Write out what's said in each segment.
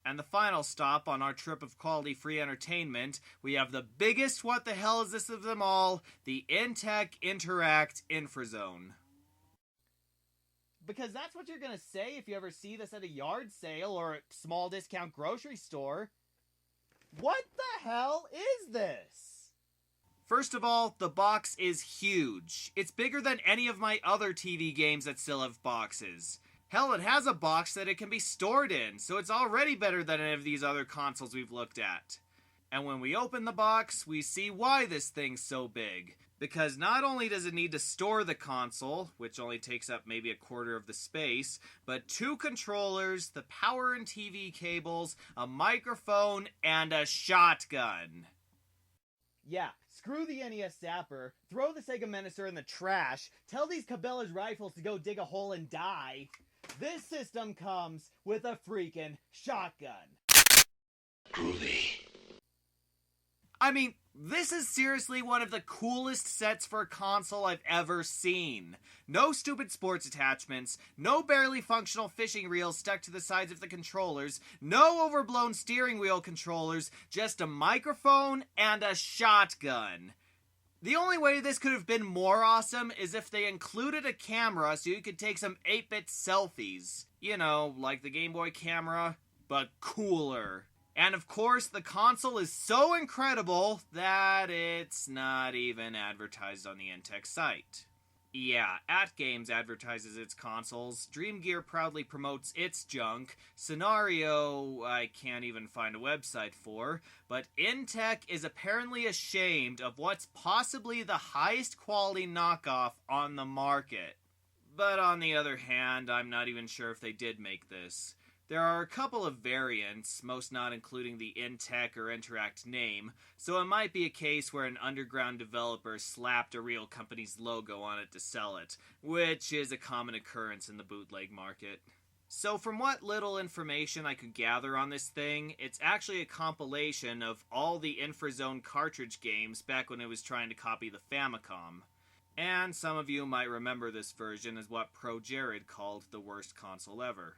And the final stop on our trip of quality free entertainment, we have the biggest what the hell is this of them all, the Intech Interact Infrazone. Because that's what you're gonna say if you ever see this at a yard sale or a small discount grocery store. What the hell is this? First of all, the box is huge. It's bigger than any of my other TV games that still have boxes. Hell, it has a box that it can be stored in, so it's already better than any of these other consoles we've looked at. And when we open the box, we see why this thing's so big. Because not only does it need to store the console, which only takes up maybe a quarter of the space, but 2 controllers, the power and TV cables, a microphone, and a shotgun. Yeah, screw the NES Zapper, throw the Sega Menacer in the trash, tell these Cabela's rifles to go dig a hole and die. This system comes with a freaking shotgun. Groovy. I mean, this is seriously one of the coolest sets for a console I've ever seen. No stupid sports attachments, no barely functional fishing reels stuck to the sides of the controllers, no overblown steering wheel controllers, just a microphone and a shotgun. The only way this could have been more awesome is if they included a camera so you could take some 8-bit selfies. You know, like the Game Boy camera, but cooler. And of course, the console is so incredible that it's not even advertised on the Intech site. Yeah, AtGames advertises its consoles, Dream Gear proudly promotes its junk, Scenario I can't even find a website for, but Intech is apparently ashamed of what's possibly the highest quality knockoff on the market. But on the other hand, I'm not even sure if they did make this. There are a couple of variants, most not including the Intech or Interact name, so it might be a case where an underground developer slapped a real company's logo on it to sell it, which is a common occurrence in the bootleg market. So from what little information I could gather on this thing, it's actually a compilation of all the Infrazone cartridge games back when it was trying to copy the Famicom. And some of you might remember this version as what Pro Jared called the worst console ever.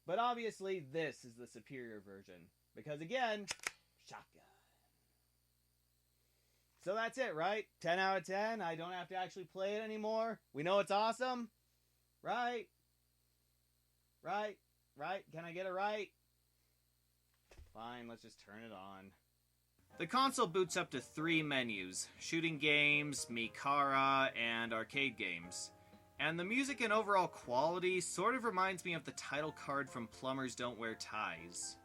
But obviously, this is the superior version. Because again, shotgun. So that's it, right? 10 out of 10? I don't have to actually play it anymore? We know it's awesome? Right? Right? Right? Can I get it right? Fine, let's just turn it on. The console boots up to 3 menus. Shooting games, Mikara, and arcade games. And the music and overall quality sort of reminds me of the title card from Plumbers Don't Wear Ties.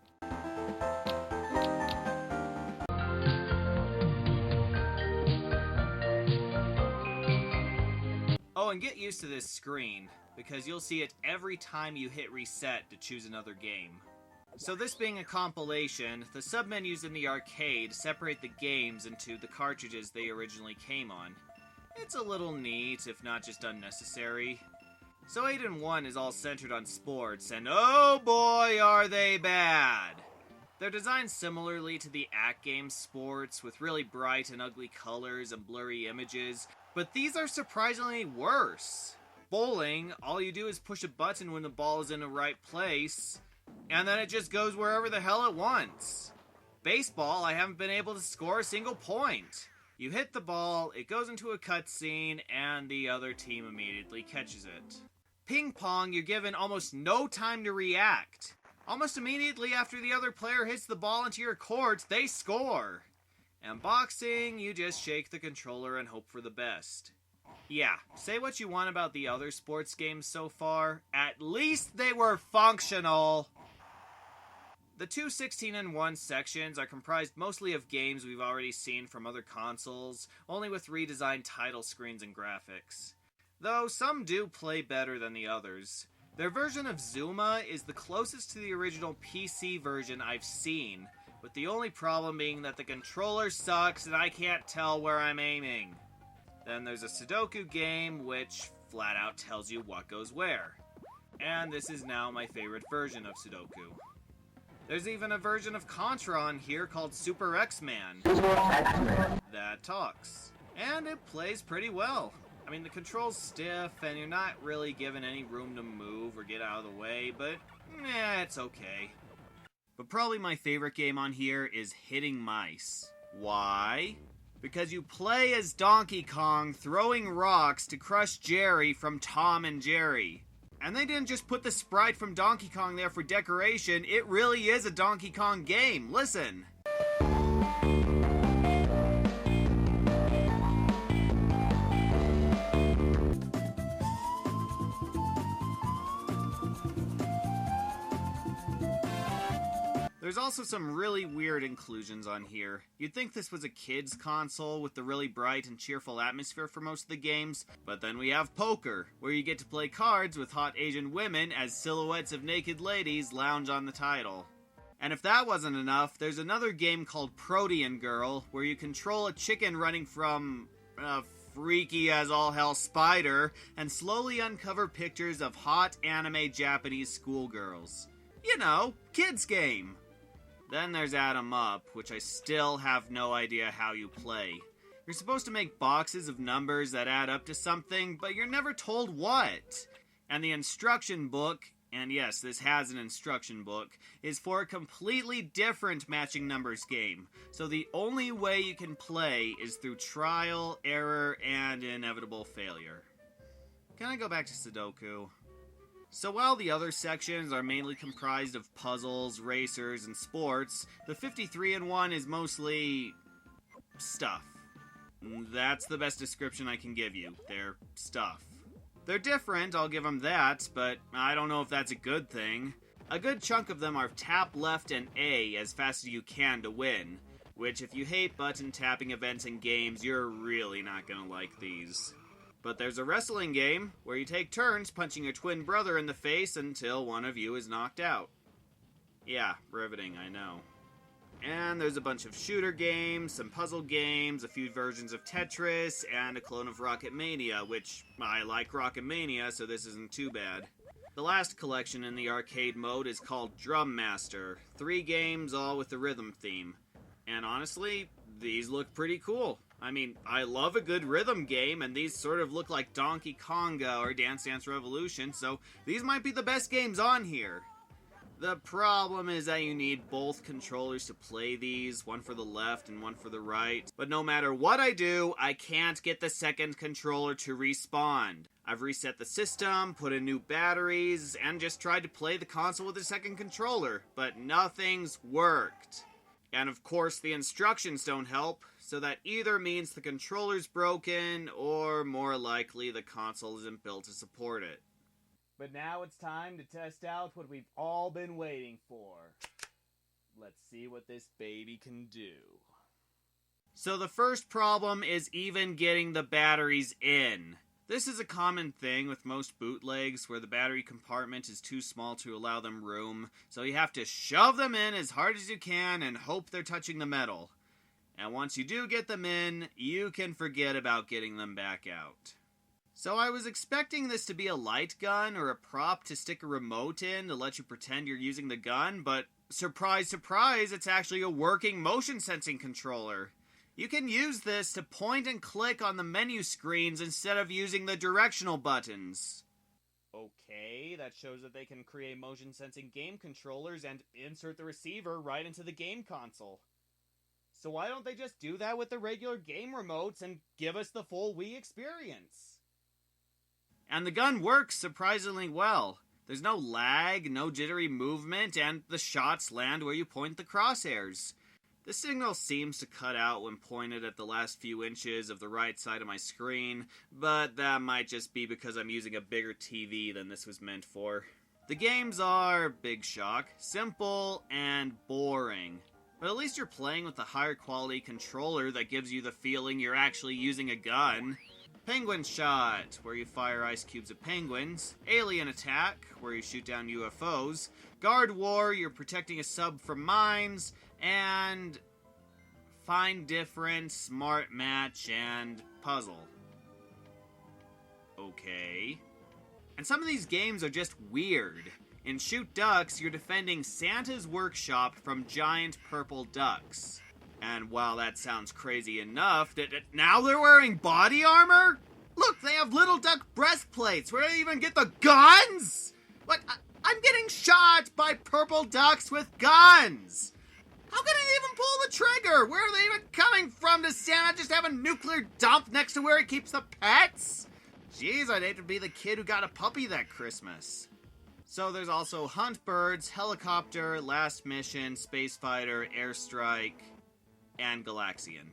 Oh, and get used to this screen, because you'll see it every time you hit reset to choose another game. So this being a compilation, the submenus in the arcade separate the games into the cartridges they originally came on. It's a little neat, if not just unnecessary. So 8 and 1 is all centered on sports, and oh boy are they bad! They're designed similarly to the AtGames sports, with really bright and ugly colors and blurry images, but these are surprisingly worse. Bowling, all you do is push a button when the ball is in the right place, and then it just goes wherever the hell it wants. Baseball, I haven't been able to score a single point. You hit the ball, it goes into a cutscene, and the other team immediately catches it. Ping pong, you're given almost no time to react. Almost immediately after the other player hits the ball into your court, they score. And boxing, you just shake the controller and hope for the best. Yeah, say what you want about the other sports games so far, at least they were functional. The two 16-in-1 sections are comprised mostly of games we've already seen from other consoles, only with redesigned title screens and graphics. Though some do play better than the others. Their version of Zuma is the closest to the original PC version I've seen, with the only problem being that the controller sucks and I can't tell where I'm aiming. Then there's a Sudoku game, which flat out tells you what goes where. And this is now my favorite version of Sudoku. There's even a version of Contra on here called Super X-Man that talks. And it plays pretty well. I mean, the control's stiff, and you're not really given any room to move or get out of the way, but it's okay. probably my favorite game on here is Hitting Mice. Why? Because you play as Donkey Kong throwing rocks to crush Jerry from Tom and Jerry. And they didn't just put the sprite from Donkey Kong there for decoration, it really is a Donkey Kong game. Listen. There's also some really weird inclusions on here. You'd think this was a kid's console with the really bright and cheerful atmosphere for most of the games, but then we have poker, where you get to play cards with hot Asian women as silhouettes of naked ladies lounge on the title. And if that wasn't enough, there's another game called Protean Girl, where you control a chicken running from a freaky as all hell spider, and slowly uncover pictures of hot anime Japanese schoolgirls. You know, kids game. Then there's Add 'em Up, which I still have no idea how you play. You're supposed to make boxes of numbers that add up to something, but you're never told what. And the instruction book, and yes, this has an instruction book, is for a completely different matching numbers game. So the only way you can play is through trial, error, and inevitable failure. Can I go back to Sudoku? So while the other sections are mainly comprised of puzzles, racers, and sports, the 53-in-1 is mostly stuff. That's the best description I can give you. They're stuff. They're different, I'll give them that, but I don't know if that's a good thing. A good chunk of them are tap left and A as fast as you can to win, which if you hate button tapping events in games, you're really not gonna like these. But there's a wrestling game where you take turns punching your twin brother in the face until one of you is knocked out. Yeah, riveting, I know. And there's a bunch of shooter games, some puzzle games, a few versions of Tetris, and a clone of Rocket Mania, which I like Rocket Mania, so this isn't too bad. The last collection in the arcade mode is called Drum Master. 3 games, all with the rhythm theme. And honestly, these look pretty cool. I mean, I love a good rhythm game, and these sort of look like Donkey Konga or Dance Dance Revolution, so these might be the best games on here. The problem is that you need both controllers to play these, one for the left and one for the right. But no matter what I do, I can't get the second controller to respond. I've reset the system, put in new batteries, and just tried to play the console with a second controller, but nothing's worked. And of course the instructions don't help, so that either means the controller's broken, or more likely the console isn't built to support it. But now it's time to test out what we've all been waiting for. Let's see what this baby can do. So the first problem is even getting the batteries in. This is a common thing with most bootlegs where the battery compartment is too small to allow them room, so you have to shove them in as hard as you can and hope they're touching the metal. And once you do get them in, you can forget about getting them back out. So I was expecting this to be a light gun or a prop to stick a remote in to let you pretend you're using the gun, but surprise, surprise, it's actually a working motion sensing controller. You can use this to point and click on the menu screens instead of using the directional buttons. Okay, that shows that they can create motion sensing game controllers and insert the receiver right into the game console. So why don't they just do that with the regular game remotes and give us the full Wii experience? And the gun works surprisingly well. There's no lag, no jittery movement, and the shots land where you point the crosshairs. The signal seems to cut out when pointed at the last few inches of the right side of my screen, but that might just be because I'm using a bigger TV than this was meant for. The games are, big shock, simple and boring. But at least you're playing with a higher quality controller that gives you the feeling you're actually using a gun. Penguin Shot, where you fire ice cubes at penguins. Alien Attack, where you shoot down UFOs. Guard War, you're protecting a sub from mines. And Find Difference, Smart Match, and Puzzle. Okay. And some of these games are just weird. In Shoot Ducks, you're defending Santa's workshop from giant purple ducks. And while that sounds crazy enough, now they're wearing body armor? Look, they have little duck breastplates. Where do they even get the guns? Like, I I'm getting shot by purple ducks with guns! How can I even pull the trigger? Where are they even coming from? Does Santa just have a nuclear dump next to where he keeps the pets? Jeez, I'd hate to be the kid who got a puppy that Christmas. So there's also Hunt Birds, Helicopter, Last Mission, Space Fighter, Airstrike, and Galaxian.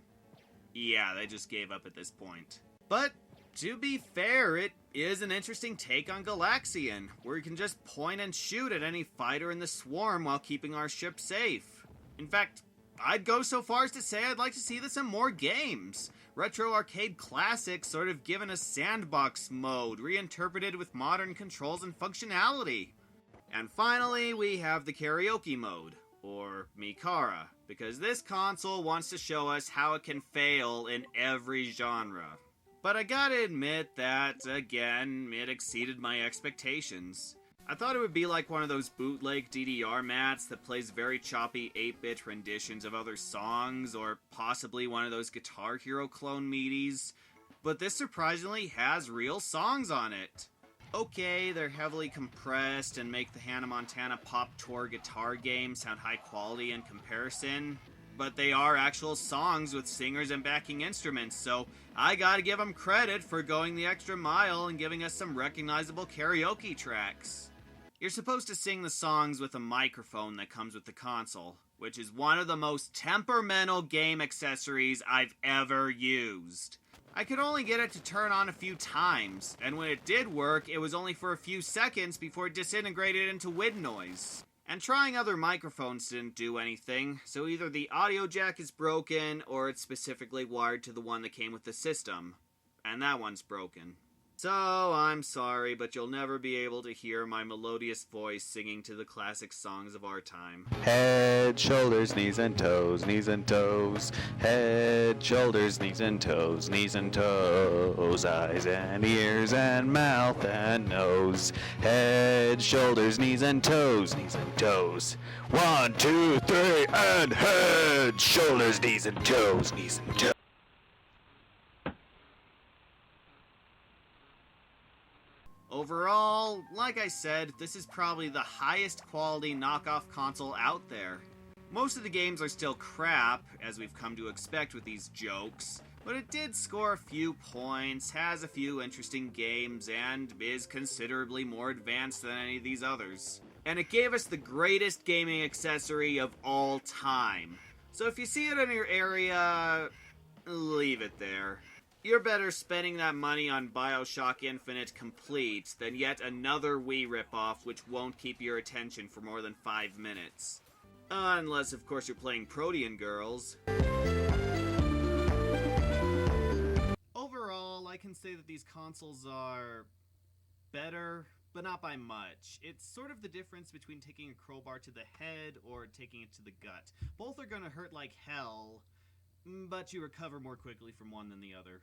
Yeah, they just gave up at this point. But, to be fair, it is an interesting take on Galaxian, where you can just point and shoot at any fighter in the swarm while keeping our ship safe. In fact, I'd go so far as to say I'd like to see this in more games. Retro arcade classics sort of given a sandbox mode, reinterpreted with modern controls and functionality. And finally, we have the karaoke mode, or Mikara, because this console wants to show us how it can fail in every genre. But I gotta admit that, again, it exceeded my expectations. I thought it would be like one of those bootleg DDR mats that plays very choppy 8-bit renditions of other songs, or possibly one of those Guitar Hero clone meaties, but this surprisingly has real songs on it. Okay, they're heavily compressed and make the Hannah Montana Pop Tour guitar game sound high quality in comparison, but they are actual songs with singers and backing instruments, so I gotta give them credit for going the extra mile and giving us some recognizable karaoke tracks. You're supposed to sing the songs with a microphone that comes with the console, which is one of the most temperamental game accessories I've ever used. I could only get it to turn on a few times, and when it did work, it was only for a few seconds before it disintegrated into wind noise. And trying other microphones didn't do anything, so either the audio jack is broken, or it's specifically wired to the one that came with the system. And that one's broken. So, I'm sorry, but you'll never be able to hear my melodious voice singing to the classic songs of our time. Head, shoulders, knees and toes, knees and toes. Head, shoulders, knees and toes, knees and toes. Eyes and ears and mouth and nose. Head, shoulders, knees and toes, knees and toes. 1, 2, 3, and head, shoulders, knees and toes, knees and toes. Overall, like I said, this is probably the highest quality knockoff console out there. Most of the games are still crap, as we've come to expect with these jokes, but it did score a few points, has a few interesting games, and is considerably more advanced than any of these others. And it gave us the greatest gaming accessory of all time. So if you see it in your area, leave it there. You're better spending that money on BioShock Infinite Complete than yet another Wii ripoff which won't keep your attention for more than 5 minutes. Unless, of course, you're playing Protean Girls. Overall, I can say that these consoles are better, but not by much. It's sort of the difference between taking a crowbar to the head or taking it to the gut. Both are gonna hurt like hell, but you recover more quickly from one than the other.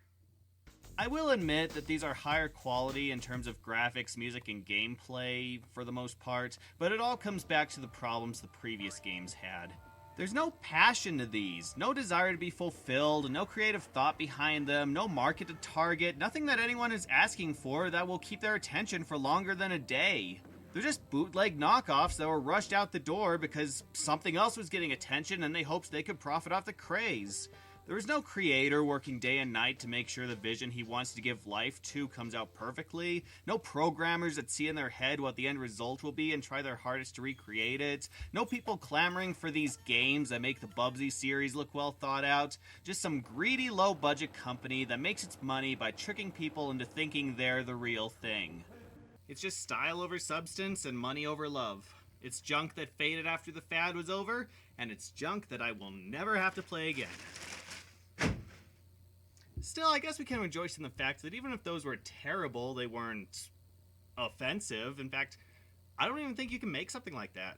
I will admit that these are higher quality in terms of graphics, music, and gameplay for the most part, but it all comes back to the problems the previous games had. There's no passion to these, no desire to be fulfilled, no creative thought behind them, no market to target, nothing that anyone is asking for that will keep their attention for longer than a day. They're just bootleg knockoffs that were rushed out the door because something else was getting attention and they hoped they could profit off the craze. There is no creator working day and night to make sure the vision he wants to give life to comes out perfectly. No programmers that see in their head what the end result will be and try their hardest to recreate it. No people clamoring for these games that make the Bubsy series look well thought out. Just some greedy low-budget company that makes its money by tricking people into thinking they're the real thing. It's just style over substance and money over love. It's junk that faded after the fad was over, and it's junk that I will never have to play again. Still, I guess we can rejoice in the fact that even if those were terrible, they weren't offensive. In fact, I don't even think you can make something like that.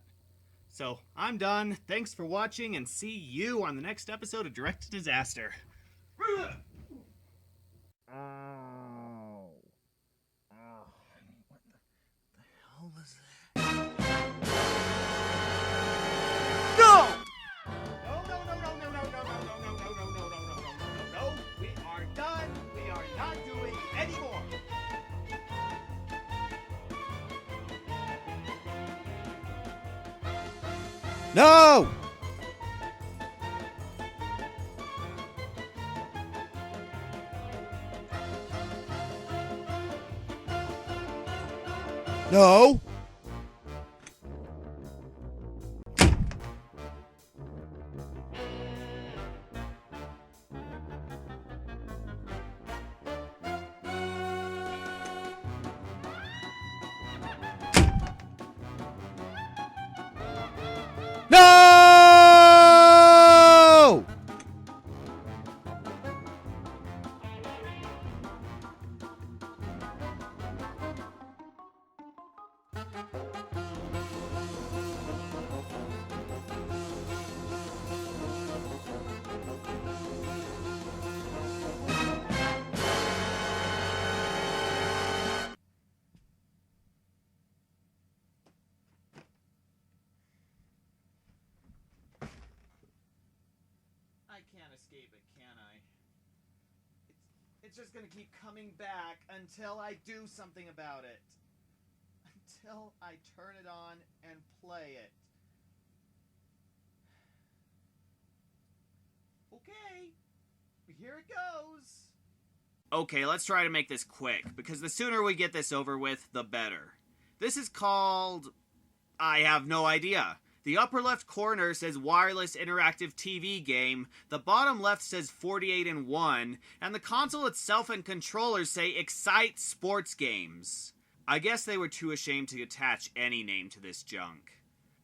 So, I'm done. Thanks for watching, and see you on the next episode of Direct to Disaster. What the hell was that? No! No! No! I can't escape it, can I? It's just gonna keep coming back until I do something about it. Until I turn it on and play it. Okay, here it goes. Okay, let's try to make this quick, because the sooner we get this over with, the better. This is called... I have no idea. The upper left corner says wireless interactive TV game, the bottom left says 48-in-1, and the console itself and controllers say Excite Sports Games. I guess they were too ashamed to attach any name to this junk.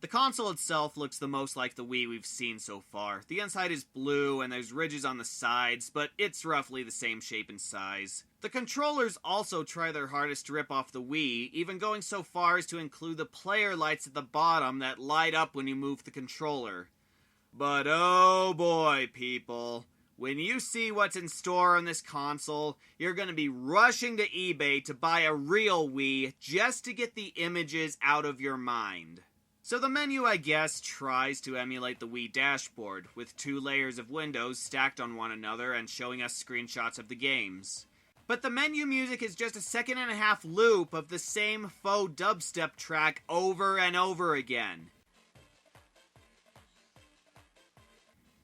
The console itself looks the most like the Wii we've seen so far. The inside is blue and there's ridges on the sides, but it's roughly the same shape and size. The controllers also try their hardest to rip off the Wii, even going so far as to include the player lights at the bottom that light up when you move the controller. But oh boy, people. When you see what's in store on this console, you're going to be rushing to eBay to buy a real Wii just to get the images out of your mind. So the menu, I guess, tries to emulate the Wii dashboard, with 2 layers of windows stacked on one another and showing us screenshots of the games. But the menu music is just a 1.5-second loop of the same faux dubstep track over and over again.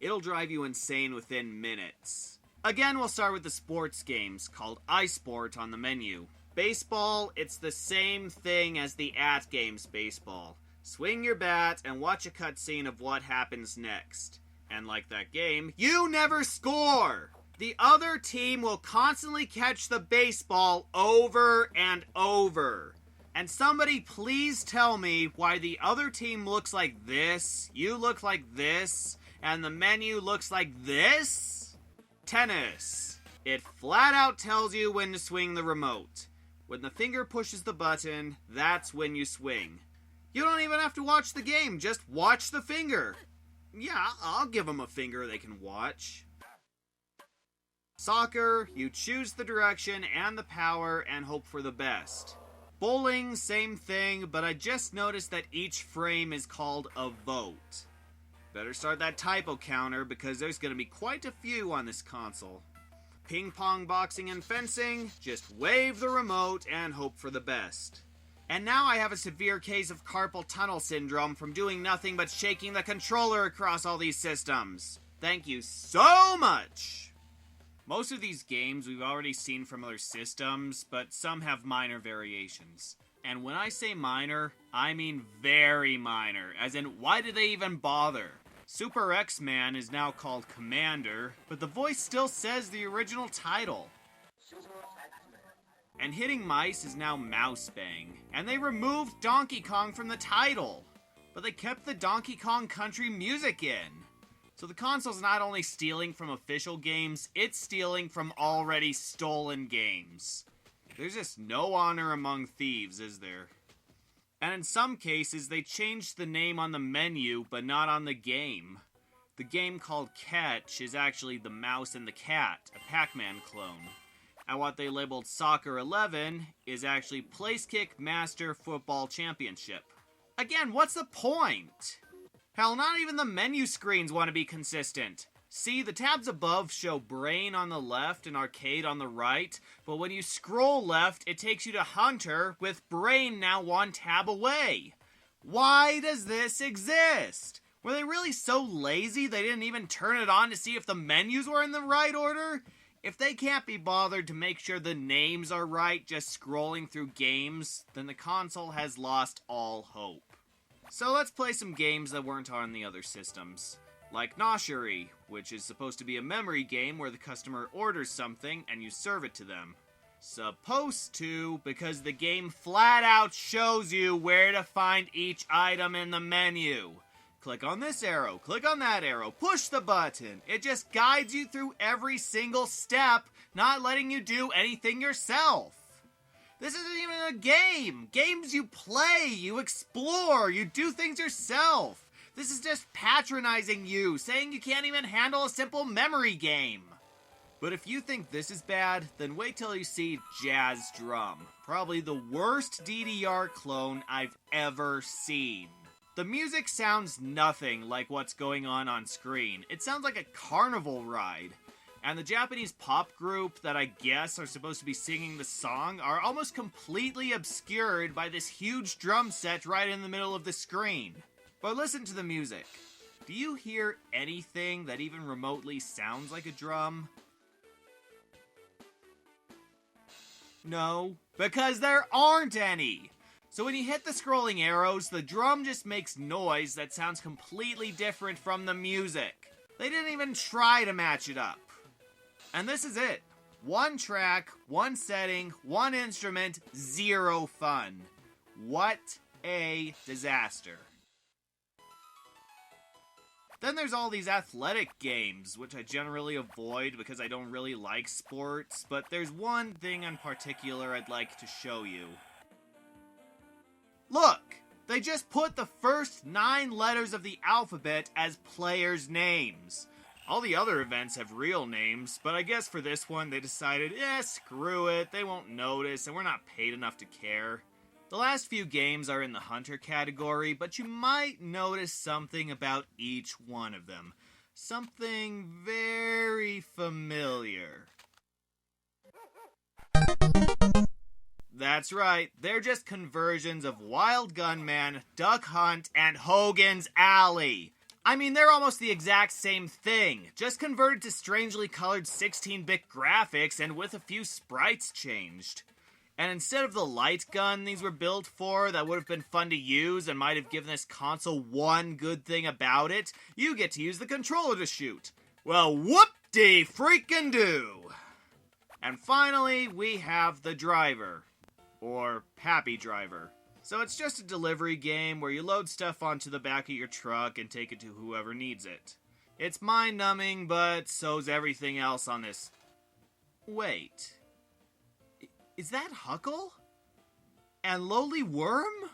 It'll drive you insane within minutes. Again, we'll start with the sports games, called iSport on the menu. Baseball, it's the same thing as the @Games baseball. Swing your bat and watch a cutscene of what happens next. And like that game, you never score! The other team will constantly catch the baseball over and over. And somebody please tell me why the other team looks like this, you look like this, and the menu looks like this? Tennis. It flat out tells you when to swing the remote. When the finger pushes the button, that's when you swing. You don't even have to watch the game, just watch the finger. Yeah, I'll give them a finger they can watch. Soccer, you choose the direction and the power and hope for the best. Bowling, same thing, but I just noticed that each frame is called a vote. Better start that typo counter because there's going to be quite a few on this console. Ping pong, boxing, and fencing, just wave the remote and hope for the best. And now I have a severe case of carpal tunnel syndrome from doing nothing but shaking the controller across all these systems. Thank you so much! Most of these games we've already seen from other systems, but some have minor variations. And when I say minor, I mean very minor, as in why did they even bother? Super X-Man is now called Commander, but the voice still says the original title. And hitting mice is now Mouse Bang. And they removed Donkey Kong from the title. But they kept the Donkey Kong Country music in. So the console's not only stealing from official games, it's stealing from already stolen games. There's just no honor among thieves, is there? And in some cases, they changed the name on the menu, but not on the game. The game called Catch is actually The Mouse and the Cat, a Pac-Man clone. And what they labeled Soccer 11 is actually Place Kick Master Football Championship. Again, what's the point? Hell, not even the menu screens want to be consistent. See, the tabs above show Brain on the left and Arcade on the right, but when you scroll left, it takes you to Hunter, with Brain now one tab away. Why does this exist? Were they really so lazy they didn't even turn it on to see if the menus were in the right order? If they can't be bothered to make sure the names are right just scrolling through games, then the console has lost all hope. So let's play some games that weren't on the other systems. Like Noshery, which is supposed to be a memory game where the customer orders something and you serve it to them. Supposed to, because the game flat out shows you where to find each item in the menu. Click on this arrow, click on that arrow, push the button. It just guides you through every single step, not letting you do anything yourself. This isn't even a game. Games you play, you explore, you do things yourself. This is just patronizing you, saying you can't even handle a simple memory game. But if you think this is bad, then wait till you see Jazz Drum. Probably the worst DDR clone I've ever seen. The music sounds nothing like what's going on screen. It sounds like a carnival ride. And the Japanese pop group that I guess are supposed to be singing the song are almost completely obscured by this huge drum set right in the middle of the screen. But listen to the music. Do you hear anything that even remotely sounds like a drum? No, because there aren't any! So when you hit the scrolling arrows, the drum just makes noise that sounds completely different from the music. They didn't even try to match it up. And this is it. One track, one setting, one instrument, zero fun. What a disaster. Then there's all these athletic games, which I generally avoid because I don't really like sports, but there's one thing in particular I'd like to show you. Look! They just put the first 9 letters of the alphabet as players' names. All the other events have real names, but I guess for this one they decided, screw it, they won't notice, and we're not paid enough to care. The last few games are in the Hunter category, but you might notice something about each one of them. Something very familiar. That's right, they're just conversions of Wild Gunman, Duck Hunt, and Hogan's Alley. I mean, they're almost the exact same thing, just converted to strangely colored 16-bit graphics and with a few sprites changed. And instead of the light gun these were built for that would have been fun to use and might have given this console one good thing about it, you get to use the controller to shoot. Well, whoop-de-freaking-do! And finally, we have the driver. Or Happy Driver. So it's just a delivery game where you load stuff onto the back of your truck and take it to whoever needs it. It's mind-numbing, but so's everything else on this. Wait. Is that Huckle? And Lowly Worm?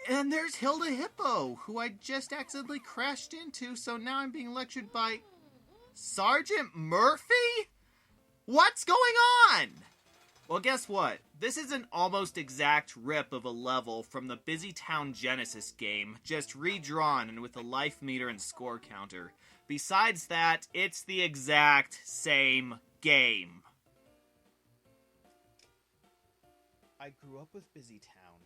And there's Hilda Hippo, who I just accidentally crashed into, so now I'm being lectured by Sergeant Murphy? What's going on? Well, guess what? This is an almost exact rip of a level from the Busy Town Genesis game, just redrawn and with a life meter and score counter. Besides that, it's the exact same game. I grew up with Busy Town.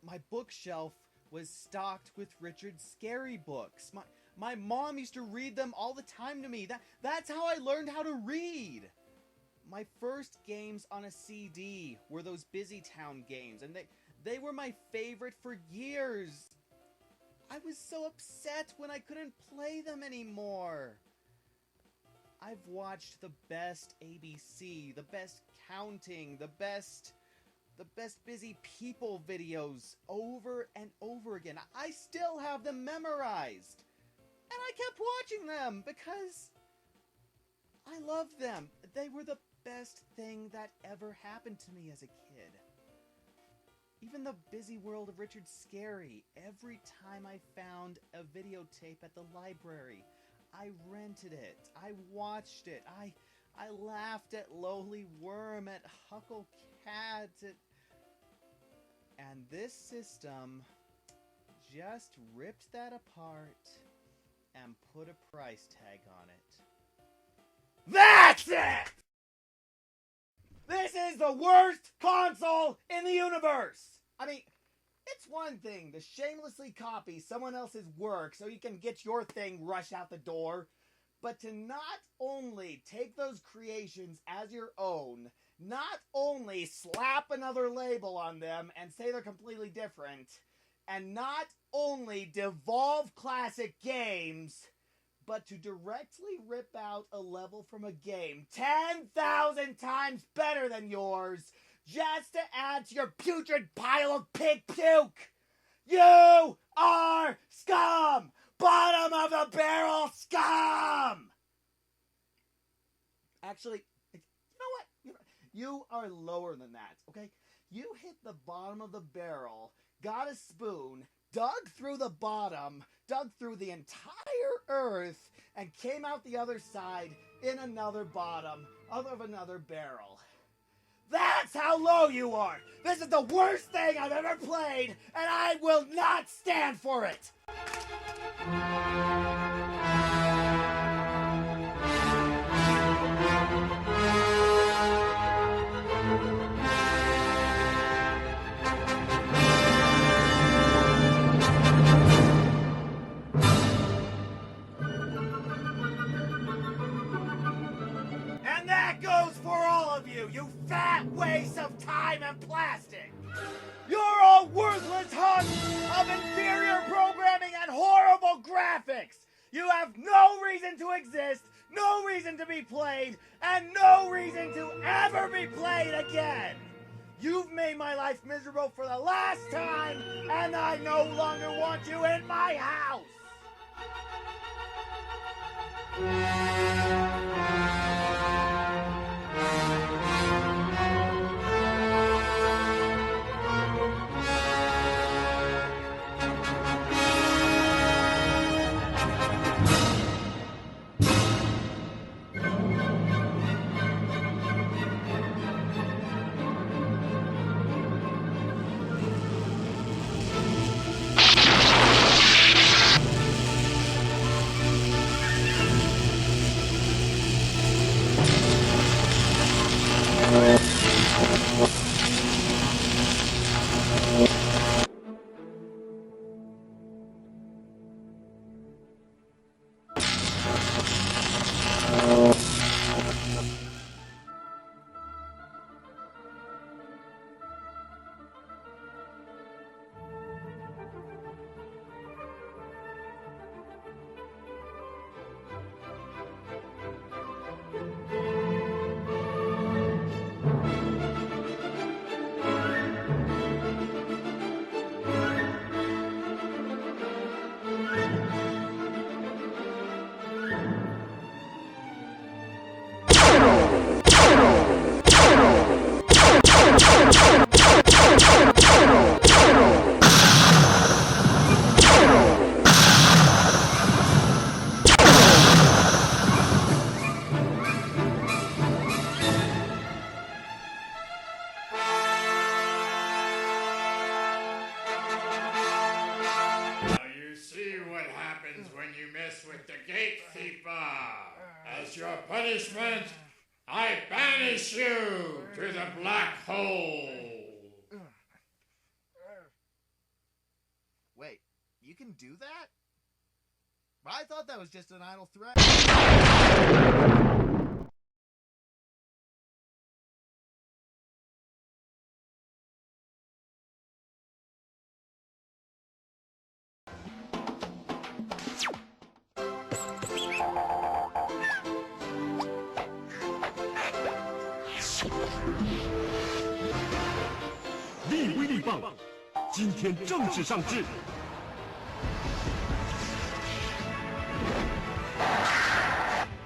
My bookshelf was stocked with Richard's scary books. My mom used to read them all the time to me. That's how I learned how to read. My first games on a CD were those Busy Town games, and they were my favorite for years. I was so upset when I couldn't play them anymore. I've watched the best ABC, the best counting, the best busy people videos over and over again. I still have them memorized. And I kept watching them because I loved them. They were the best thing that ever happened to me as a kid. Even the busy world of Richard Scarry, every time I found a videotape at the library, I rented it, I watched it, I laughed at Lowly Worm, at Huckle Cat, and this system just ripped that apart and put a price tag on it. That's it! This is the worst console in the universe! I mean, It's one thing to shamelessly copy someone else's work so you can get your thing rushed out the door, but to not only take those creations as your own, not only slap another label on them and say they're completely different, and not only devolve classic games, but to directly rip out a level from a game 10,000 times better than yours just to add to your putrid pile of pig puke. You are scum! Bottom of the barrel scum! Actually, you know what? You are lower than that, okay? You hit the bottom of the barrel, got a spoon, dug through the bottom, dug through the entire earth, and came out the other side in another bottom of another barrel. That's how low you are! This is the worst thing I've ever played, and I will not stand for it! And that goes for all of you, you fat waste of time and plastic! You're all worthless hunks of inferior programming and horrible graphics! You have no reason to exist, no reason to be played, and no reason to ever be played again! You've made my life miserable for the last time, and I no longer want you in my house! As your punishment, I banish you to the black hole. Wait, you can do that? I thought that was just an idle threat.力威力棒，今天正式上市。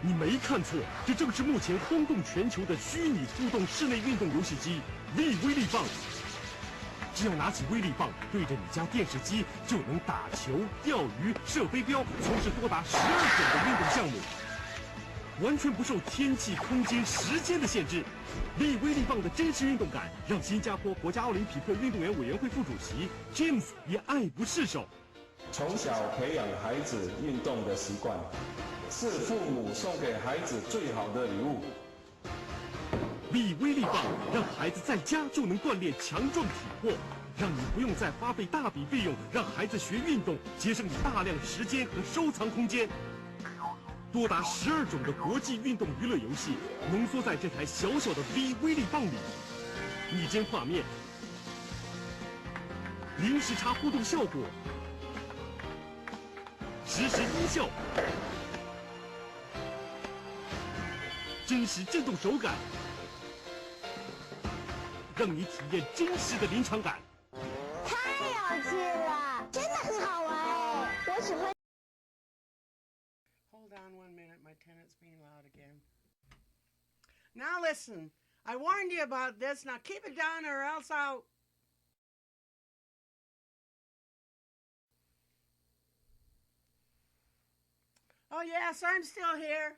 你没看错，这正是目前轰动全球的虚拟互动室内运动游戏机——力威力棒。只要拿起威力棒，对着你家电视机，就能打球、钓鱼、射飞镖，从事多达12种的运动项目。 完全不受天气、空间、时间的限制，力威力棒的真实运动感，让新加坡国家奥林匹克运动员委员会副主席 James 也爱不释手。从小培养孩子运动的习惯，是父母送给孩子最好的礼物。力威力棒让孩子在家就能锻炼强壮体魄，让你不用再花费大笔费用让孩子学运动，节省你大量时间和收藏空间。多达12种的国际运动娱乐游戏浓缩在这台小小的 V 威力棒里，拟真画面，零时差互动效果，实时音效，真实震动手感，让你体验真实的临场感。太有趣了，真的很好玩哎！我喜欢。Hold on 1 minute, my tenant's being loud again. Now listen, I warned you about this. Now keep it down or else I'll... Oh yes, I'm still here.